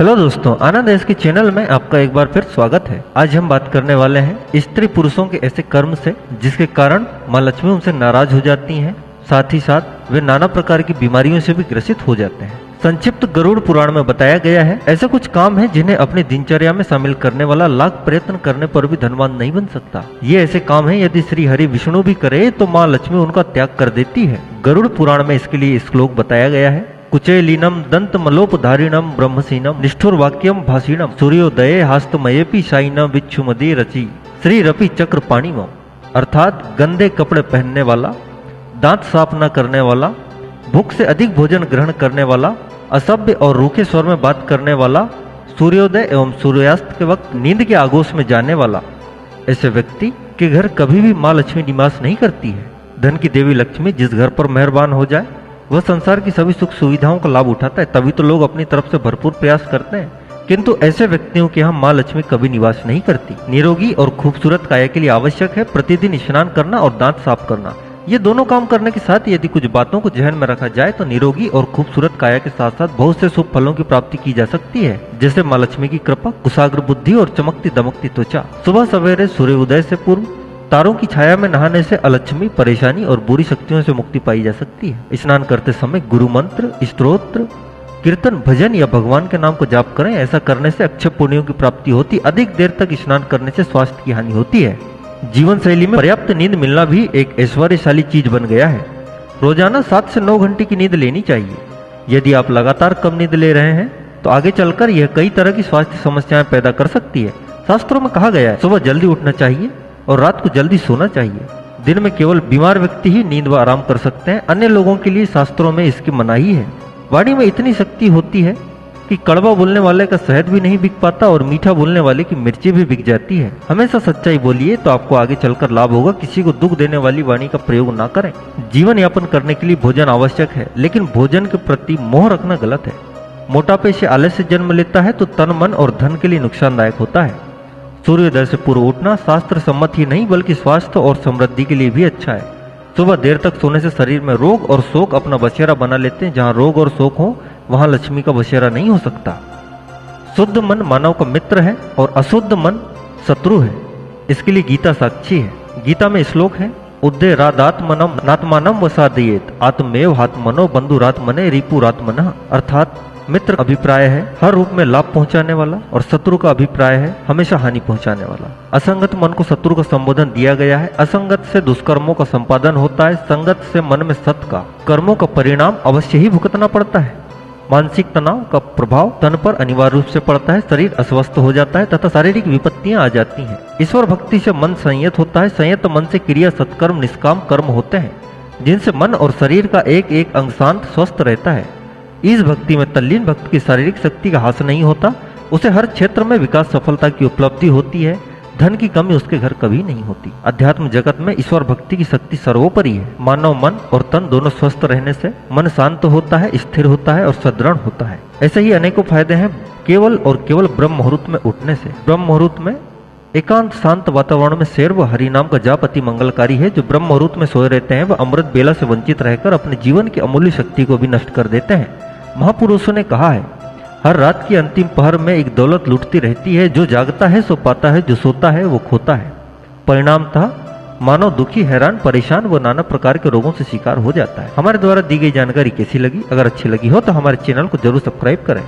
Hello दोस्तों, आनंद S के channel में आपका एक बार फिर स्वागत है। आज हम बात करने वाले हैं स्त्री पुरुषों के ऐसे कर्म से जिसके कारण माँ लक्ष्मी उनसे नाराज हो जाती हैं, साथ ही साथ वे नाना प्रकार की बीमारियों से भी ग्रसित हो जाते हैं। संक्षिप्त गरुड़ पुराण में बताया गया है ऐसे कुछ काम हैं जिन्हें अपनी दिनचर्या में शामिल करने वाला लाख प्रयत्न करने पर भी धनवान नहीं बन सकता। ये ऐसे काम हैं यदि श्री हरि विष्णु भी करे तो माँ लक्ष्मी उनका त्याग कर देती है। गरुड़ पुराण में इसके लिए श्लोक बताया गया है। कुचेलिनम दंत मलोपधारिणम ब्रह्मसीनम निष्ठुर वाक्यम भाषिणम सूर्योदये हास्तमयेपि शाइनम विच्छुमदे रचि श्री रपि चक्र पाणिमम। अर्थात गंदे कपड़े पहनने वाला, दांत साफ न करने वाला, भूख से अधिक भोजन ग्रहण करने वाला, असभ्य और रूखे स्वर में बात करने वाला, सूर्योदय एवं सूर्यास्त के वक्त नींद के आगोश में जाने वाला, ऐसे व्यक्ति के घर कभी भी माँ लक्ष्मी निवास नहीं करती है। धन की देवी लक्ष्मी जिस घर पर मेहरबान हो जाए वह संसार की सभी सुख सुविधाओं का लाभ उठाता है। तभी तो लोग अपनी तरफ से भरपूर प्रयास करते हैं, किंतु ऐसे व्यक्तियों के यहाँ माँ लक्ष्मी कभी निवास नहीं करती। निरोगी और खूबसूरत काया के लिए आवश्यक है प्रतिदिन स्नान करना और दांत साफ करना। ये दोनों काम करने के साथ यदि कुछ बातों को ध्यान में रखा जाए तो निरोगी और खूबसूरत काया के साथ साथ बहुत से शुभ फलों की प्राप्ति की जा सकती है, जैसे माँ लक्ष्मी की कृपा, कुशाग्र बुद्धि और चमकती दमकती त्वचा। सुबह सवेरे सूर्योदय से पूर्व तारों की छाया में नहाने से अलक्ष्मी, परेशानी और बुरी शक्तियों से मुक्ति पाई जा सकती है। स्नान करते समय गुरु मंत्र, स्तोत्र, कीर्तन, भजन या भगवान के नाम को जाप करें। ऐसा करने से अक्षय पुण्यों की प्राप्ति होती। अधिक देर तक स्नान करने से स्वास्थ्य की हानि होती है। जीवन शैली में पर्याप्त नींद मिलना भी एक ऐश्वर्यशाली चीज बन गया है। रोजाना 7 से 9 घंटे की नींद लेनी चाहिए। यदि आप लगातार कम नींद ले रहे हैं तो आगे चलकर यह कई तरह की स्वास्थ्य समस्याएं पैदा कर सकती है। शास्त्रों में कहा गया है सुबह जल्दी उठना चाहिए और रात को जल्दी सोना चाहिए। दिन में केवल बीमार व्यक्ति ही नींद व आराम कर सकते हैं, अन्य लोगों के लिए शास्त्रों में इसकी मनाही है। वाणी में इतनी शक्ति होती है कि कड़वा बोलने वाले का शहद भी नहीं बिक पाता और मीठा बोलने वाले की मिर्ची भी बिक जाती है। हमेशा सच्चाई बोलिए तो आपको आगे चलकर लाभ होगा। किसी को दुख देने वाली वाणी का प्रयोग ना करें। जीवन यापन करने के लिए भोजन आवश्यक है, लेकिन भोजन के प्रति मोह रखना गलत है। मोटापे से आलस्य जन्म लेता है तो तन, मन और धन के लिए नुकसानदायक होता है। सूर्योदय से पूर्व उठना शास्त्र सम्मत ही नहीं बल्कि स्वास्थ्य और समृद्धि के लिए भी अच्छा है। सुबह देर तक सोने से शरीर में रोग और शोक अपना बसेरा बना लेते हैं। जहाँ रोग और शोक हो वहाँ लक्ष्मी का बसेरा नहीं हो सकता। शुद्ध मन मानव का मित्र है और अशुद्ध मन शत्रु है। इसके लिए गीता साक्षी है। गीता में श्लोक है, उद्देरादात्मनम नात्मानम वसादयेत आत्मेव हात्मनो बंधुरात्मने रिपुरात्मनः। अर्थात मित्र अभिप्राय है हर रूप में लाभ पहुंचाने वाला और शत्रु का अभिप्राय है हमेशा हानि पहुंचाने वाला। असंगत मन को शत्रु का संबोधन दिया गया है। असंगत से दुष्कर्मों का संपादन होता है। संगत से मन में सत का कर्मों का परिणाम अवश्य ही भुगतना पड़ता है। मानसिक तनाव का प्रभाव तन पर अनिवार्य रूप से पड़ता है। शरीर अस्वस्थ हो जाता है तथा शारीरिक विपत्तियां आ जाती हैं। ईश्वर भक्ति से मन संयत होता है। संयत मन से क्रिया, सत्कर्म, निष्काम कर्म होते हैं, जिनसे मन और शरीर का एक एक अंग शांत स्वस्थ रहता है। इस भक्ति में तल्लीन भक्त की शारीरिक शक्ति का हास नहीं होता। उसे हर क्षेत्र में विकास, सफलता की उपलब्धि होती है। धन की कमी उसके घर कभी नहीं होती। अध्यात्म जगत में ईश्वर भक्ति की शक्ति सर्वोपरि है। मानव मन और तन दोनों स्वस्थ रहने से मन शांत होता है, स्थिर होता है और सदृढ़ होता है। ऐसे ही अनेकों फायदे हैं केवल और केवल ब्रह्म मुहूर्त में उठने से। ब्रह्म मुहूर्त में एकांत शांत वातावरण में शेर व हरि नाम का जाप अति मंगलकारी है। जो ब्रह्म मुहूर्त में सोए रहते हैं वह अमृत बेला से वंचित रहकर अपने जीवन की अमूल्य शक्ति को भी नष्ट कर देते हैं। महापुरुषों ने कहा है, हर रात की अंतिम पहर में एक दौलत लुटती रहती है। जो जागता है सो पाता है, जो सोता है वो खोता है। परिणामतः मानव दुखी, हैरान, परेशान व नाना प्रकार के रोगों से शिकार हो जाता है। हमारे द्वारा दी गई जानकारी कैसी लगी? अगर अच्छी लगी हो तो हमारे चैनल को जरूर सब्सक्राइब करें।